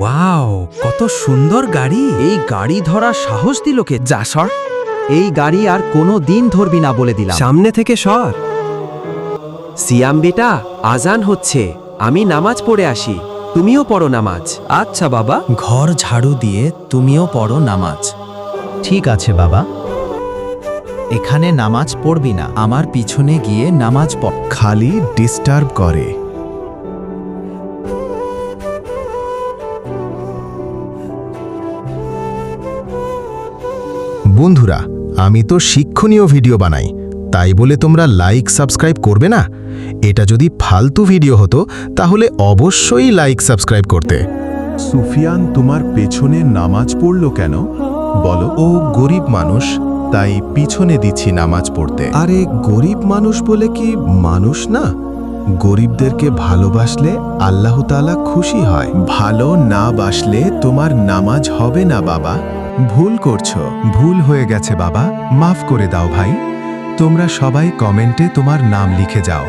Wow, কত সুন্দর গাড়ি! এই গাড়ি ধরার সাহস দিল কে? যা সর। এই গাড়ি আর কোনো দিন ধরবি না বলে দিলাম। সামনে থেকে সর। সিয়াম বেটা, আজান হচ্ছে, আমি নামাজ পড়ে আসি, তুমিও পড়ো নামাজ। আচ্ছা বাবা। ঘর ঝাড়ু দিয়ে তুমিও পড়ো নামাজ। ঠিক আছে বাবা, এখানে নামাজ পড়বি না, আমার পিছনে গিয়ে নামাজ পড়। খালি ডিস্টার্ব করে। বন্ধুরা, আমি তো শিক্ষণীয় ভিডিও বানাই, তাই বলে তোমরা লাইক সাবস্ক্রাইব করবে না? এটা যদি ফালতু ভিডিও হতো তাহলে অবশ্যই লাইক সাবস্ক্রাইব করতে। সুফিয়ান তোমার পেছনে নামাজ পড়লো কেন বলো? ও গরিব মানুষ, তাই পিছনে দিচ্ছি নামাজ পড়তে। আরে গরিব মানুষ বলে কি মানুষ না? গরিবদেরকে ভালোবাসলে আল্লাহ তাআলা খুশি হয়। ভালো না বাসলে তোমার নামাজ হবে না বাবা। ভুল করছো। ভুল হয়ে গেছে বাবা, মাফ করে দাও ভাই। তোমরা সবাই কমেন্টে তোমার নাম লিখে যাও।